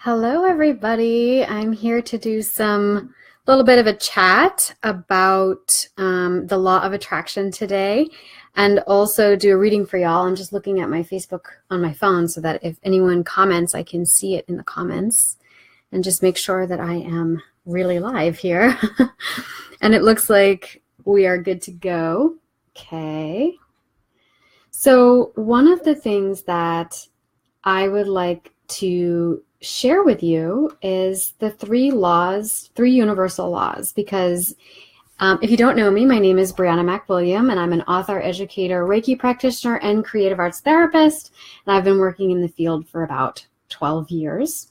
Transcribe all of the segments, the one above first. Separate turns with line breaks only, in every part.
Hello, everybody. I'm here to do some little bit of a chat about the law of attraction today, and also do a reading for y'all. I'm just looking at my Facebook on my phone so that if anyone comments, I can see it in the comments, and just make sure that I am really live here. And it looks like we are good to go. Okay. So one of the things that I would like to share with you is the three universal laws, because if you don't know me, my name is Brianna McWilliam, and I'm an author, educator, Reiki practitioner, and creative arts therapist, and I've been working in the field for about 12 years.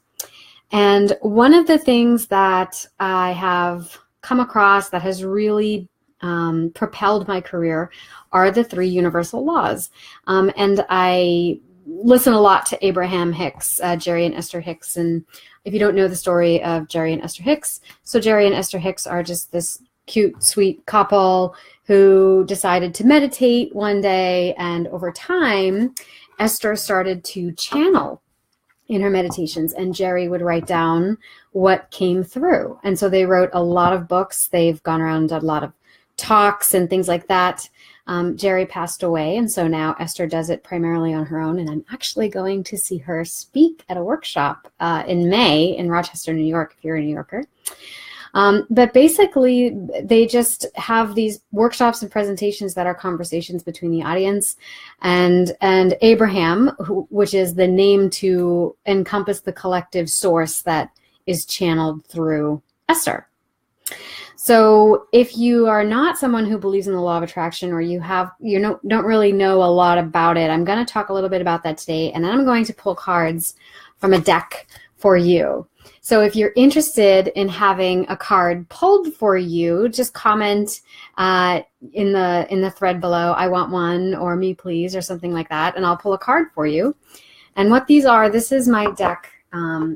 And one of the things that I have come across that has really propelled my career are the three universal laws. And I listen a lot to Abraham Hicks, Jerry and Esther Hicks. And if you don't know the story of Jerry and Esther Hicks, so Jerry and Esther Hicks are just this cute, sweet couple who decided to meditate one day. And over time, Esther started to channel in her meditations, and Jerry would write down what came through. And so they wrote a lot of books. They've gone around and done a lot of talks and things like that. Jerry passed away, and so now Esther does it primarily on her own, and I'm actually going to see her speak at a workshop in May in Rochester, New York, if you're a New Yorker. But basically, they just have these workshops and presentations that are conversations between the audience and Abraham, which is the name to encompass the collective source that is channeled through Esther. So if you are not someone who believes in the law of attraction, or don't really know a lot about it, I'm going to talk a little bit about that today, and then I'm going to pull cards from a deck for you. So if you're interested in having a card pulled for you, just comment in the thread below, I want one, or me please, or something like that, and I'll pull a card for you. And what these are, this is my deck.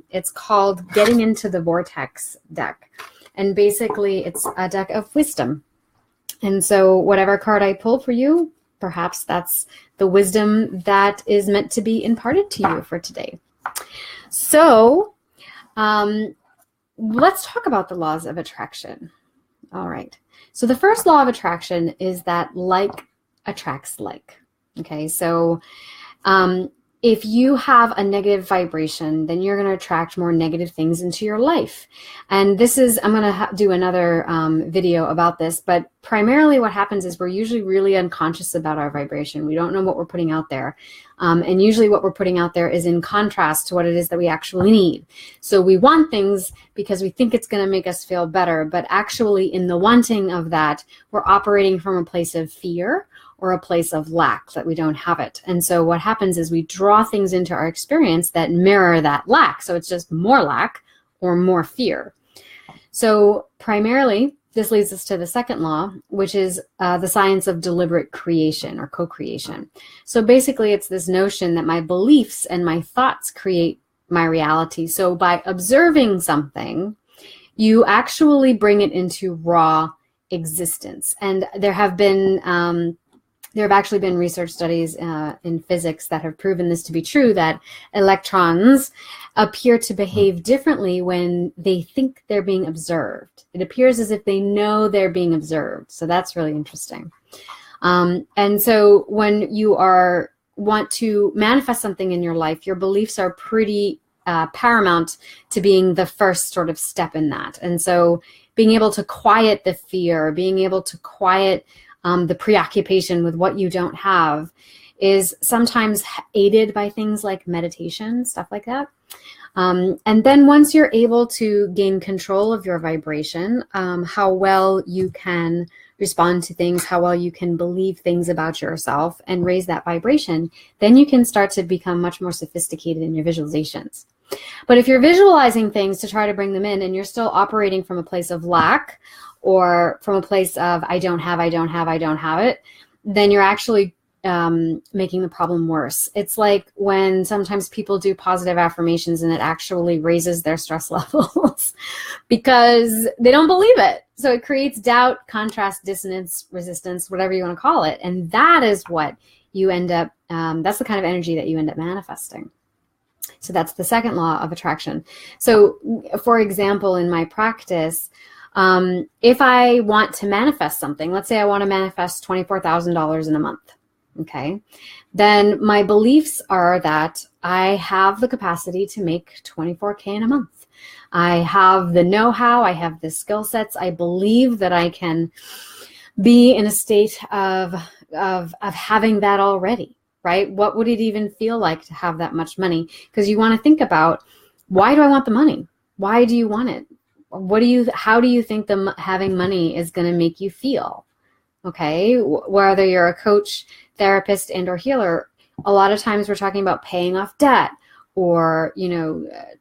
It's called Getting into the Vortex deck. And basically, it's a deck of wisdom. And so whatever card I pull for you, perhaps that's the wisdom that is meant to be imparted to you for today. So let's talk about the laws of attraction. All right. So the first law of attraction is that like attracts like. Okay. So if you have a negative vibration, then you're going to attract more negative things into your life. And this is, I'm going to do another video about this, but primarily what happens is we're usually really unconscious about our vibration. We don't know what we're putting out there. And usually what we're putting out there is in contrast to what it is that we actually need. So we want things because we think it's going to make us feel better, but actually in the wanting of that, we're operating from a place of fear or a place of lack, that we don't have it. And so what happens is we draw things into our experience that mirror that lack. So it's just more lack or more fear. So primarily, this leads us to the second law, which is the science of deliberate creation or co-creation. So basically, it's this notion that my beliefs and my thoughts create my reality. So by observing something, you actually bring it into raw existence. And there have actually been research studies in physics that have proven this to be true, that electrons appear to behave differently when they think they're being observed. It appears as if they know they're being observed. So that's really interesting. And so when you want to manifest something in your life, your beliefs are pretty paramount to being the first sort of step in that. And so being able to quiet the fear, being able to quiet the preoccupation with what you don't have is sometimes aided by things like meditation, stuff like that. And then once you're able to gain control of your vibration, how well you can respond to things, how well you can believe things about yourself and raise that vibration, then you can start to become much more sophisticated in your visualizations. But if you're visualizing things to try to bring them in and you're still operating from a place of lack, or from a place of I don't have it, then you're actually making the problem worse. It's like when sometimes people do positive affirmations and it actually raises their stress levels because they don't believe it. So it creates doubt, contrast, dissonance, resistance, whatever you want to call it. And that is what you end up, that's the kind of energy that you end up manifesting. So that's the second law of attraction. So for example, in my practice, if I want to manifest something, let's say I want to manifest $24,000 in a month, okay, then my beliefs are that I have the capacity to make 24K in a month. I have the know-how, I have the skill sets. I believe that I can be in a state of having that already, right? What would it even feel like to have that much money? Because you want to think about, why do I want the money? Why do you want it? How do you think having money is going to make you feel? Okay, whether you're a coach, therapist, and or healer, a lot of times we're talking about paying off debt or,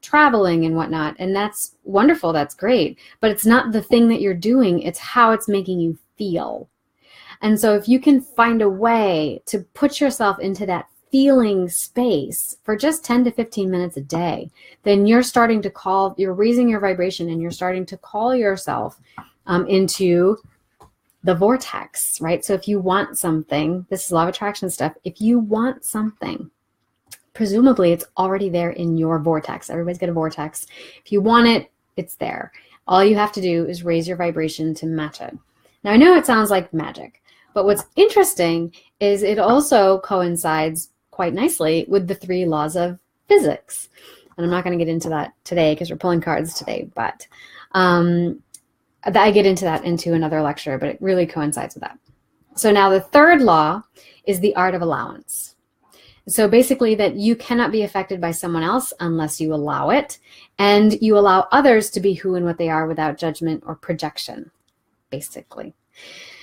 traveling and whatnot. And that's wonderful. That's great. But it's not the thing that you're doing. It's how it's making you feel. And so if you can find a way to put yourself into that feeling space for just 10 to 15 minutes a day, then you're raising your vibration and you're starting to call yourself into the vortex, right? So if you want something, this is law of attraction stuff. If you want something, presumably it's already there in your vortex. Everybody's got a vortex. If you want it, it's there. All you have to do is raise your vibration to match it. Now, I know it sounds like magic, but what's interesting is it also coincides quite nicely with the 3 laws of physics. And I'm not going to get into that today because we're pulling cards today, but I get into that into another lecture, but it really coincides with that. So now the third law is the art of allowance. So basically that you cannot be affected by someone else unless you allow it, and you allow others to be who and what they are without judgment or projection, basically.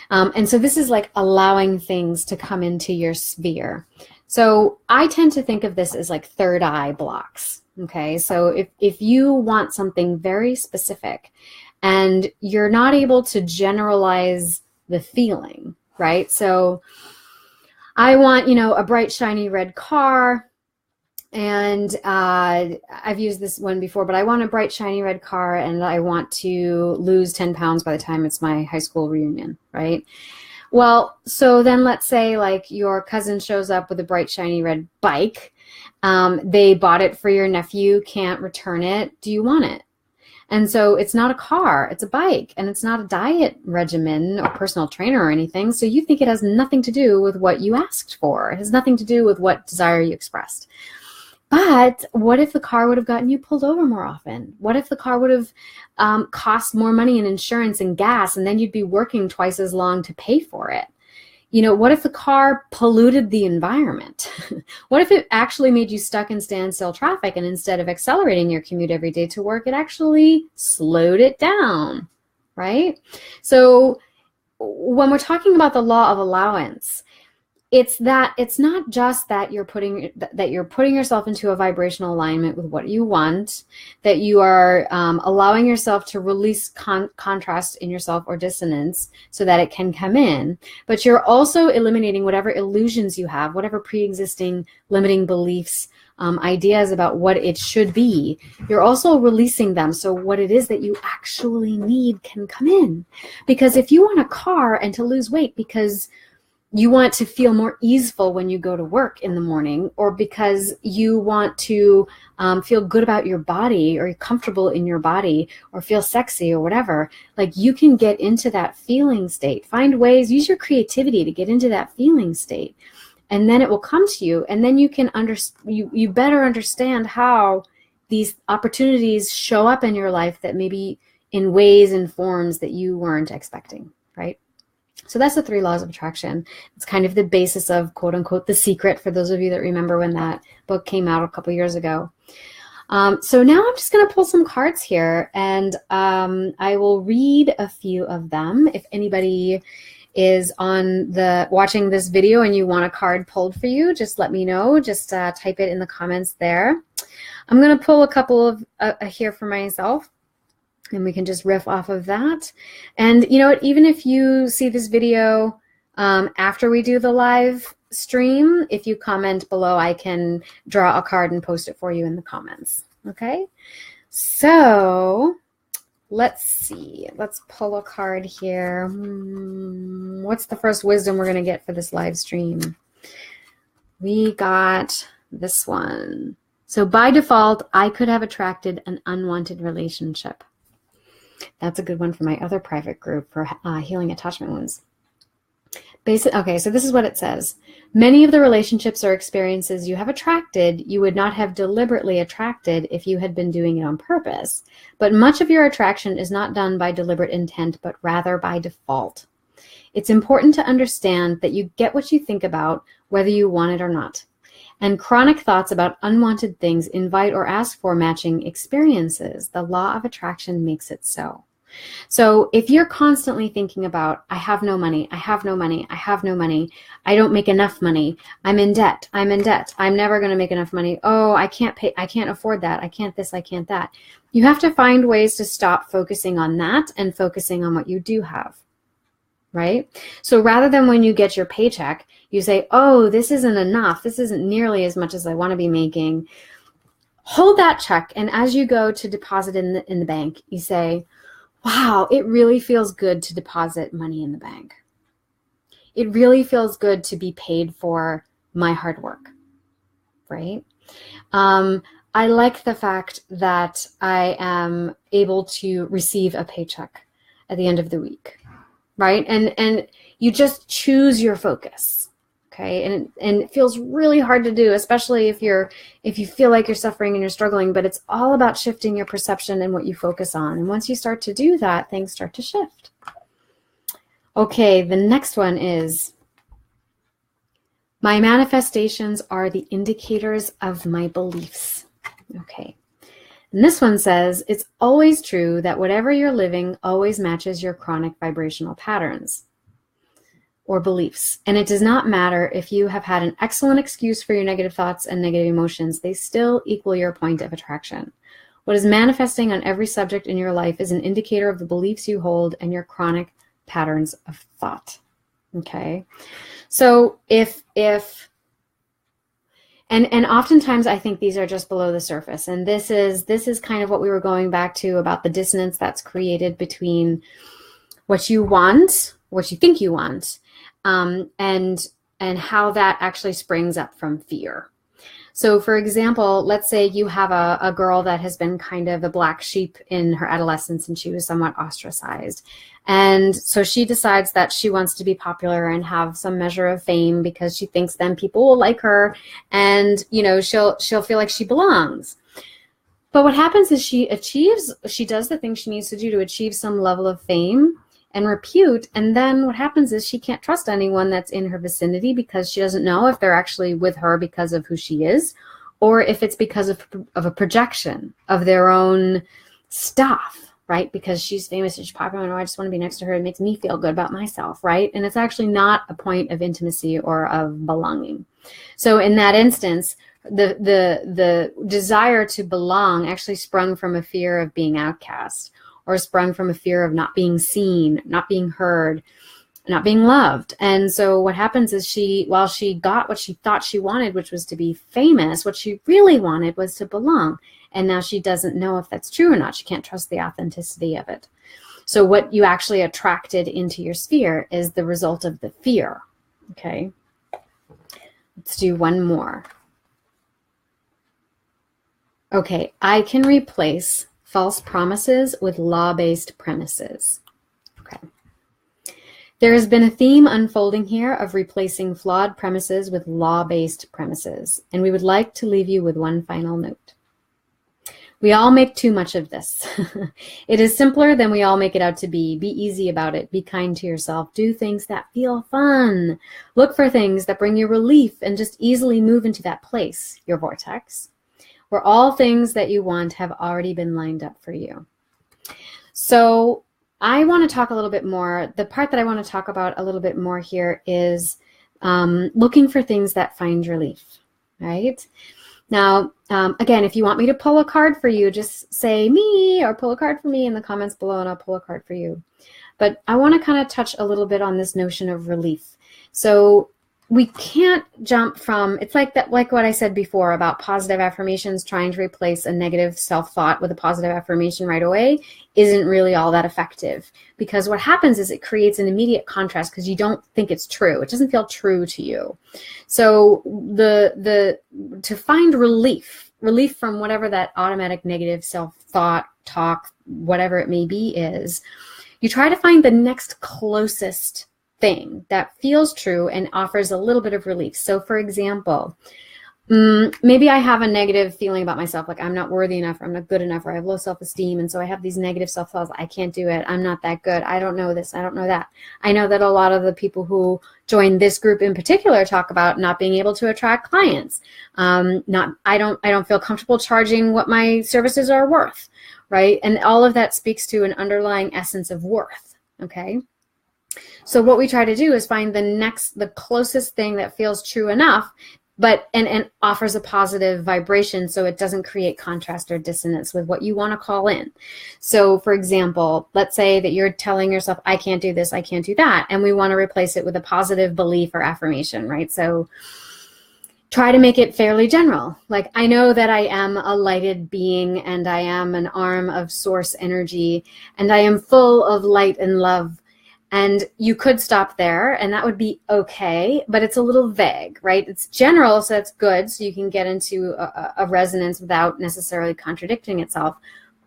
And so this is like allowing things to come into your sphere. So I tend to think of this as like third eye blocks. Okay, so if you want something very specific and you're not able to generalize the feeling, right? So I want, a bright, shiny red car. And I've used this one before, but I want a bright, shiny red car and I want to lose 10 pounds by the time it's my high school reunion, right? Well, so then let's say like your cousin shows up with a bright, shiny red bike. They bought it for your nephew, can't return it. Do you want it? And so it's not a car, it's a bike, and it's not a diet regimen or personal trainer or anything. So you think it has nothing to do with what you asked for. It has nothing to do with what desire you expressed. But what if the car would have gotten you pulled over more often? What if the car would have cost more money in insurance and gas, and then you'd be working twice as long to pay for it? What if the car polluted the environment? What if it actually made you stuck in standstill traffic, and instead of accelerating your commute every day to work, it actually slowed it down, right? So when we're talking about the law of allowance, it's not just that you're putting yourself into a vibrational alignment with what you want, that you are allowing yourself to release contrast in yourself or dissonance so that it can come in, but you're also eliminating whatever illusions you have, whatever pre-existing limiting beliefs, ideas about what it should be. You're also releasing them so what it is that you actually need can come in. Because if you want a car and to lose weight because you want to feel more easeful when you go to work in the morning, or because you want to feel good about your body, or you're comfortable in your body, or feel sexy or whatever, like you can get into that feeling state. Find ways, use your creativity to get into that feeling state. And then it will come to you, and then you can you better understand how these opportunities show up in your life that maybe in ways and forms that you weren't expecting, right? So that's the 3 laws of attraction. It's kind of the basis of, quote unquote, The Secret, for those of you that remember when that book came out a couple years ago. So now I'm just going to pull some cards here, and I will read a few of them. If anybody is watching this video and you want a card pulled for you, just let me know. Just type it in the comments there. I'm going to pull a couple of here for myself, and we can just riff off of that. And you know what, even if you see this video after we do the live stream, if you comment below, I can draw a card and post it for you in the comments. Okay, so let's see. Let's pull a card here. What's the first wisdom we're going to get for this live stream? We got this one. So by default, I could have attracted an unwanted relationship. That's a good one for my other private group for healing attachment wounds. Okay, so this is what it says. Many of the relationships or experiences you have attracted, you would not have deliberately attracted if you had been doing it on purpose. But much of your attraction is not done by deliberate intent, but rather by default. It's important to understand that you get what you think about, whether you want it or not. And chronic thoughts about unwanted things invite or ask for matching experiences. The law of attraction makes it so. So if you're constantly thinking about, I have no money, I have no money, I have no money, I don't make enough money, I'm in debt, I'm never going to make enough money, oh, I can't pay, I can't afford that, I can't this, I can't that. You have to find ways to stop focusing on that and focusing on what you do have, right? So rather than when you get your paycheck, you say, oh, this isn't enough, this isn't nearly as much as I want to be making. Hold that check, and as you go to deposit in the bank, you say, wow, it really feels good to deposit money in the bank. It really feels good to be paid for my hard work, right? I like the fact that I am able to receive a paycheck at the end of the week, right? And you just choose your focus, okay? And it feels really hard to do, especially if you feel like you're suffering and you're struggling, but it's all about shifting your perception and what you focus on. And once you start to do that, things start to shift. Okay, the next one is, my manifestations are the indicators of my beliefs. Okay. And this one says, it's always true that whatever you're living always matches your chronic vibrational patterns or beliefs. And it does not matter if you have had an excellent excuse for your negative thoughts and negative emotions, they still equal your point of attraction. What is manifesting on every subject in your life is an indicator of the beliefs you hold and your chronic patterns of thought. Okay. So and oftentimes I think these are just below the surface. And this is kind of what we were going back to about the dissonance that's created between what you want, what you think you want, and how that actually springs up from fear. So for example, let's say you have a girl that has been kind of a black sheep in her adolescence and she was somewhat ostracized. And so she decides that she wants to be popular and have some measure of fame because she thinks then people will like her and, you know, she'll feel like she belongs. But what happens is she does the things she needs to do to achieve some level of fame and repute, and then what happens is she can't trust anyone that's in her vicinity because she doesn't know if they're actually with her because of who she is, or if it's because of a projection of their own stuff, right? Because she's famous and she's popular, and I just want to be next to her. It makes me feel good about myself, right? And it's actually not a point of intimacy or of belonging. So in that instance, the desire to belong actually sprung from a fear of being outcast, or sprung from a fear of not being seen, not being heard, not being loved. And so what happens is while she got what she thought she wanted, which was to be famous, what she really wanted was to belong. And now she doesn't know if that's true or not. She can't trust the authenticity of it. So what you actually attracted into your sphere is the result of the fear. Okay. Let's do one more. Okay, I can replace false promises with law-based premises. Okay. There has been a theme unfolding here of replacing flawed premises with law-based premises, and we would like to leave you with one final note. We all make too much of this. It is simpler than we all make it out to be. Be easy about it. Be kind to yourself. Do things that feel fun. Look for things that bring you relief and just easily move into that place, your vortex, where all things that you want have already been lined up for you. So I want to talk a little bit more. The part that I want to talk about a little bit more here is looking for things that find relief, right? Now, again, if you want me to pull a card for you, just say me or pull a card for me in the comments below and I'll pull a card for you. But I want to kind of touch a little bit on this notion of relief. So we can't jump from, it's like that, like what I said before about positive affirmations, trying to replace a negative self-thought with a positive affirmation right away isn't really all that effective, because what happens is it creates an immediate contrast because you don't think it's true. It doesn't feel true to you. So to find relief, relief from whatever that automatic negative self-thought, talk, whatever it may be is, you try to find the next closest thing that feels true and offers a little bit of relief. So for example, maybe I have a negative feeling about myself, like I'm not worthy enough, or I'm not good enough, or I have low self-esteem. And so I have these negative self-thoughts. I can't do it. I'm not that good. I don't know this. I don't know that. I know that a lot of the people who join this group in particular talk about not being able to attract clients. I don't feel comfortable charging what my services are worth, right? And all of that speaks to an underlying essence of worth, okay? So what we try to do is find the closest thing that feels true enough, but and offers a positive vibration, so it doesn't create contrast or dissonance with what you want to call in. So for example, let's say that you're telling yourself, I can't do this, I can't do that, and we want to replace it with a positive belief or affirmation, right? So try to make it fairly general. Like, I know that I am a lighted being, and I am an arm of source energy, and I am full of light and love. And you could stop there, and that would be okay, but it's a little vague, right? It's general, so that's good, so you can get into a resonance without necessarily contradicting itself.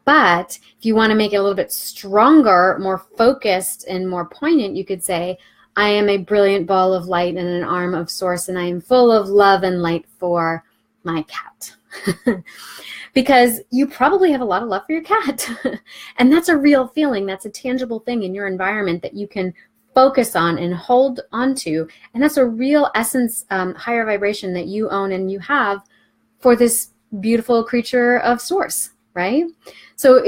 But if you want to make it a little bit stronger, more focused, and more poignant, you could say, I am a brilliant ball of light and an arm of source, and I am full of love and light for my cat. Because you probably have a lot of love for your cat. And that's a real feeling. That's a tangible thing in your environment that you can focus on and hold onto. And that's a real essence, higher vibration that you own and you have for this beautiful creature of source, right? So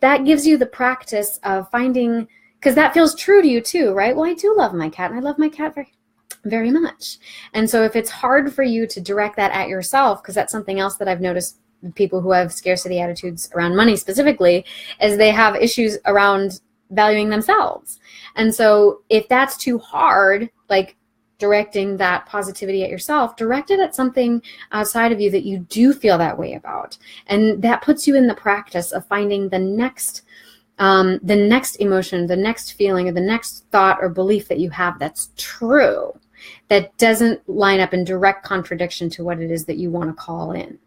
that gives you the practice of finding, because that feels true to you too, right? Well, I do love my cat, and I love my cat very much. And so if it's hard for you to direct that at yourself, because that's something else that I've noticed people who have scarcity attitudes around money specifically, is they have issues around valuing themselves. And so if that's too hard, like directing that positivity at yourself, direct it at something outside of you that you do feel that way about. And that puts you in the practice of finding the next emotion, the next feeling, or the next thought or belief that you have that's true, that doesn't line up in direct contradiction to what it is that you want to call in,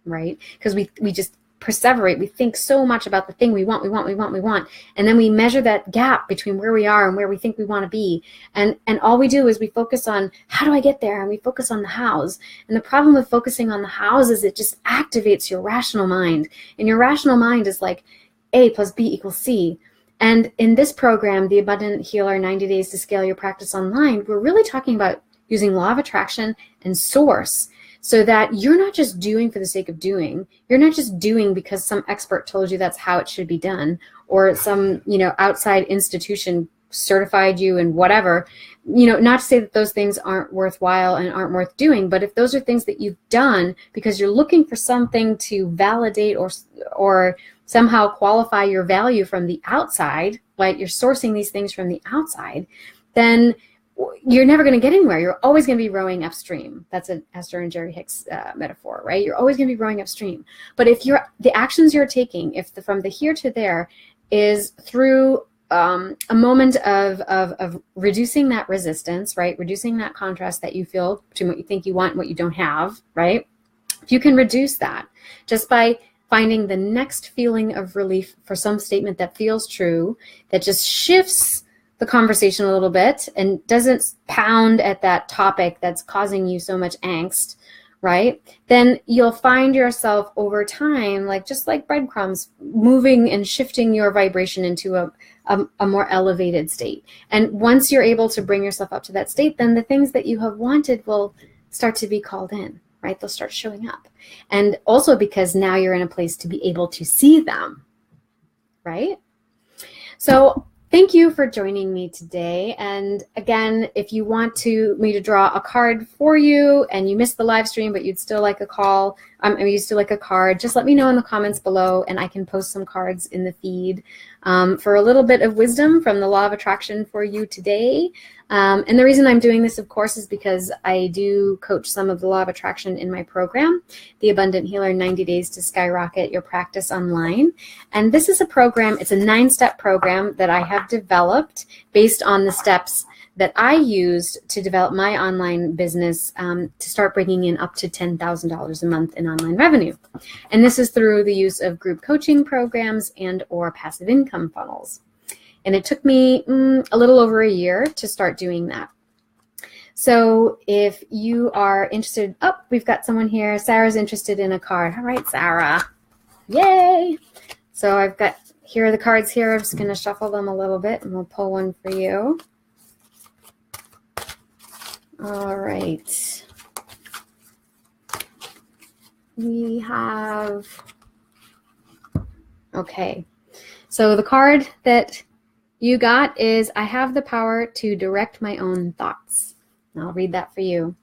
right? Because we just perseverate. We think so much about the thing we want, and then we measure that gap between where we are and where we think we want to be. And all we do is we focus on, how do I get there? And we focus on the hows. And the problem with focusing on the hows is it just activates your rational mind. And your rational mind is like, A plus B equals C. And in this program, the Abundant Healer 90 Days to Scale Your Practice Online, we're really talking about using law of attraction and source, so that you're not just doing for the sake of doing. You're not just doing because some expert told you that's how it should be done, or some, outside institution certified you and whatever. Not to say that those things aren't worthwhile and aren't worth doing, but if those are things that you've done because you're looking for something to validate or somehow qualify your value from the outside, like you're sourcing these things from the outside, then you're never going to get anywhere. You're always going to be rowing upstream. That's an Esther and Jerry Hicks metaphor, right? You're always going to be rowing upstream. But if the actions you're taking, from the here to there, is through a moment of reducing that resistance, right? Reducing that contrast that you feel between what you think you want and what you don't have, right? If you can reduce that just by finding the next feeling of relief for some statement that feels true, that just shifts the conversation a little bit and doesn't pound at that topic that's causing you so much angst, right? Then you'll find yourself over time, just like breadcrumbs, moving and shifting your vibration into a more elevated state. And once you're able to bring yourself up to that state, then the things that you have wanted will start to be called in, right? They'll start showing up. And also because now you're in a place to be able to see them, right? So thank you for joining me today. And again, if you want me to draw a card for you and you missed the live stream, but you'd still like a call, you'd still like a card, just let me know in the comments below and I can post some cards in the feed for a little bit of wisdom from the law of attraction for you today. And the reason I'm doing this, of course, is because I do coach some of the law of attraction in my program, the Abundant Healer 90 Days to Skyrocket Your Practice Online. And this is a program, it's a 9-step program that I have developed based on the steps that I used to develop my online business to start bringing in up to $10,000 a month in online revenue. And this is through the use of group coaching programs and or passive income funnels. And it took me a little over a year to start doing that. So if you are interested, oh, we've got someone here. Sarah's interested in a card. All right, Sarah. Yay. So I've got, here are the cards here. I'm just going to shuffle them a little bit and we'll pull one for you. All right. We have, okay. So the card that you got is, I have the power to direct my own thoughts. I'll read that for you.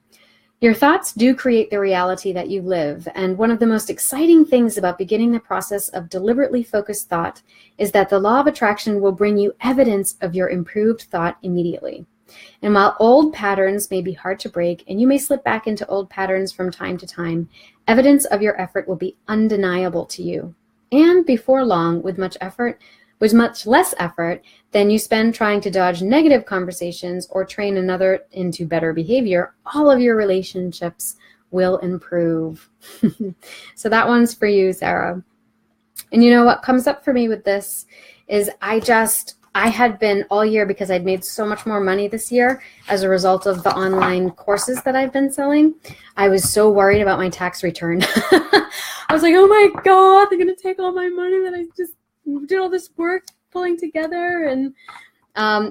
Your thoughts do create the reality that you live, and one of the most exciting things about beginning the process of deliberately focused thought is that the law of attraction will bring you evidence of your improved thought immediately. And while old patterns may be hard to break, and you may slip back into old patterns from time to time, evidence of your effort will be undeniable to you. And before long, with much less effort than you spend trying to dodge negative conversations or train another into better behavior, all of your relationships will improve. So that one's for you, Sarah. And you know what comes up for me with this is I had been all year, because I'd made so much more money this year as a result of the online courses that I've been selling. I was so worried about my tax return. I was like, oh my God, they're going to take all my money that I just did all this work pulling together. And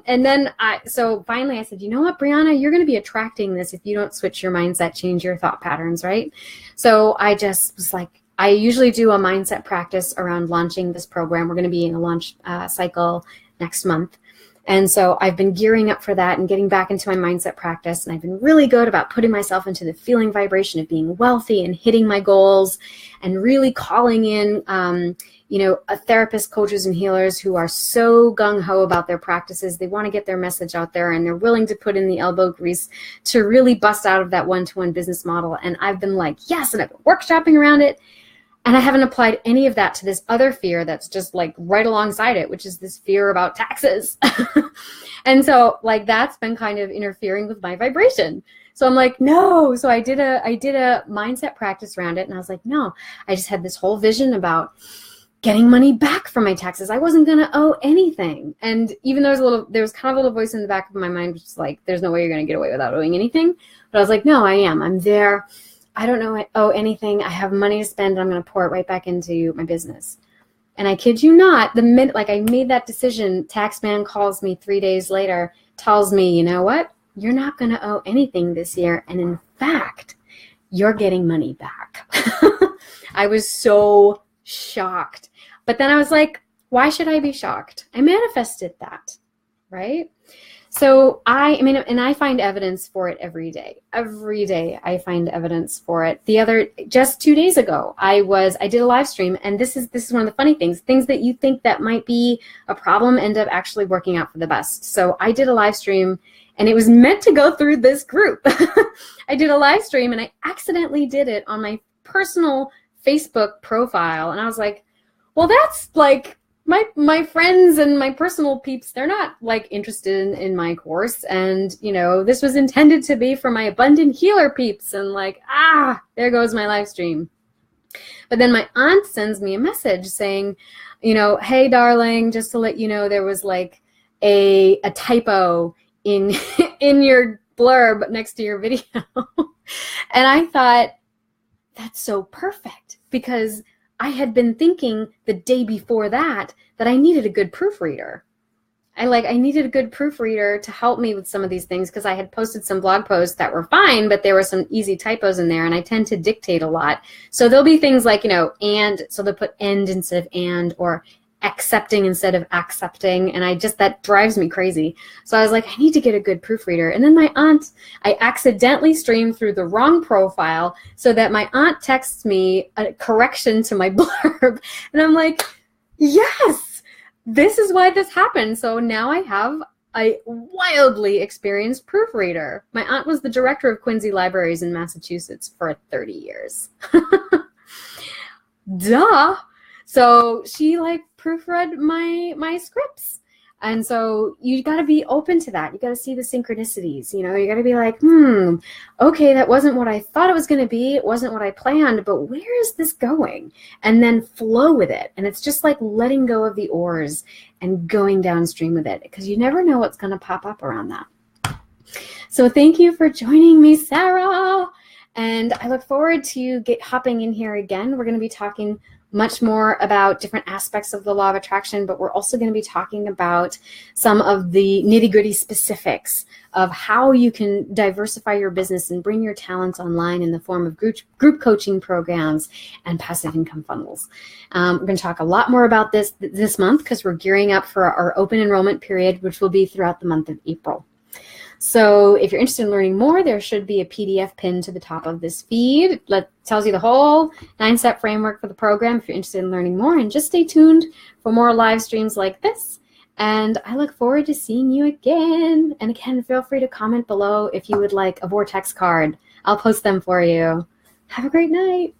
then so finally I said, you know what, Brianna, you're going to be attracting this if you don't switch your mindset, change your thought patterns, right? So I just was like, I usually do a mindset practice around launching this program. We're going to be in a launch cycle next month. And so I've been gearing up for that and getting back into my mindset practice. And I've been really good about putting myself into the feeling vibration of being wealthy and hitting my goals and really calling in, therapists, coaches, and healers who are so gung-ho about their practices. They want to get their message out there, and they're willing to put in the elbow grease to really bust out of that one-to-one business model. And I've been like, yes, and I've been workshopping around it. And I haven't applied any of that to this other fear that's just like right alongside it, which is this fear about taxes. And so like that's been kind of interfering with my vibration. So I'm like, no. So I did a mindset practice around it, and I was like, no, I just had this whole vision about getting money back from my taxes. I wasn't going to owe anything. And even though there was kind of a little voice in the back of my mind, which is like, there's no way you're going to get away without owing anything. But I was like, no, I am. I'm there. I don't know, I owe anything. I have money to spend. I'm going to pour it right back into my business. And I kid you not, the minute I made that decision, Taxman calls me 3 days later, tells me, you know what? You're not going to owe anything this year. And in fact, you're getting money back. I was so shocked. But then I was like, why should I be shocked? I manifested that, right? So I find evidence for it every day. Every day I find evidence for it. Just 2 days ago, I did a live stream, and this is one of the funny things that you think that might be a problem end up actually working out for the best. So I did a live stream, and it was meant to go through this group. I did a live stream, and I accidentally did it on my personal Facebook profile. And I was like, well, that's like, my friends and my personal peeps, they're not like interested in my course. And, this was intended to be for my abundant healer peeps. And like, there goes my live stream. But then my aunt sends me a message saying, hey, darling, just to let you know, there was like a typo in your blurb next to your video. And I thought, that's so perfect, because I had been thinking the day before that I needed a good proofreader. I needed a good proofreader to help me with some of these things, because I had posted some blog posts that were fine, but there were some easy typos in there, and I tend to dictate a lot. So there'll be things like, and, so they'll put end instead of and, or accepting instead of accepting, and that drives me crazy. So I was like, I need to get a good proofreader. And then I accidentally streamed through the wrong profile, so that my aunt texts me a correction to my blurb, and I'm like, yes, this is why this happened. So now I have a wildly experienced proofreader. My aunt was the director of Quincy Libraries in Massachusetts for 30 years. Duh. So she proofread my scripts. And so you got to be open to that. You got to see the synchronicities. You know, you got to be like, okay, that wasn't what I thought it was going to be. It wasn't what I planned, but where is this going? And then flow with it. And it's just like letting go of the oars and going downstream with it, because you never know what's going to pop up around that. So thank you for joining me, Sarah. And I look forward to hopping in here again. We're going to be talking much more about different aspects of the law of attraction, but we're also going to be talking about some of the nitty-gritty specifics of how you can diversify your business and bring your talents online in the form of group coaching programs and passive income funnels. We're going to talk a lot more about this month because we're gearing up for our open enrollment period, which will be throughout the month of April. So if you're interested in learning more, there should be a PDF pinned to the top of this feed. It tells you the whole 9-step framework for the program if you're interested in learning more. And just stay tuned for more live streams like this. And I look forward to seeing you again. And again, feel free to comment below if you would like a VORTEX card. I'll post them for you. Have a great night.